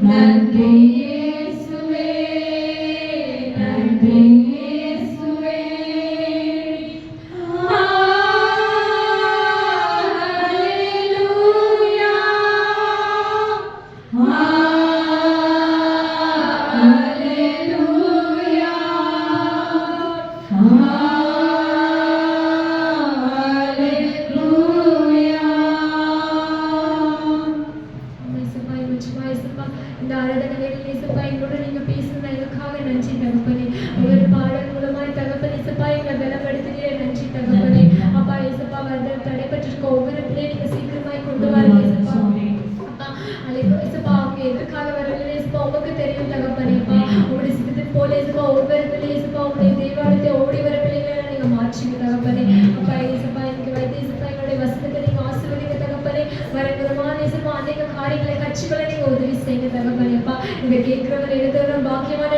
நன்றி இயேசுவே, நன்றி இயேசுவே. ஹல்லேலூயா, ஹல்லேலூயா, இந்த ஆராதனை வேளையில் இயேசுப்பா எங்களோட நீங்க பேசுனது எங்களுக்காக நன்றி தகப்பனே. ஒவ்வொரு பாடல் மூலமாய் தகப்பனே இயேசுப்பா எங்களை பலப்படுத்துகிறே நன்றி தகப்பனே. அப்பா இயேசுப்பா வந்து தடைப்பட்டிருக்க ஒவ்வொரு பிள்ளையை நீங்க சீக்கிரமாய் கொண்டு வாருங்க இயேசுப்பா. அப்பா அழைப்பு இயேசுப்பா அவங்க எதற்காக வரவில்லை இயேசுப்பா உங்களுக்கு தெரியும் தகப்பனேப்பா. உங்களுடைய சித்தத்தின் போல இயேசுப்பா ஒவ்வொரு பிள்ளை இயேசுப்பா உங்களுடைய தேவாலயத்தை ஓடி வர பிள்ளைகளை நீங்க மாற்றிங்க தகப்பனே. அப்பா இயேசுப்பா எனக்கு வைத்து இயேசுப்பா எங்களுடைய வசனத்தை நீங்க ஆசீர்வதிங்க தகப்பனே. வரங்குறமான இயேசுப்பா அநேக காரியங்களை கட்சிகளை நீங்க உதவி செய்யுங்க தகப்பனேப்பா. இதை கேட்கிறவர் எழுதுகிறவர் பாக்கியமான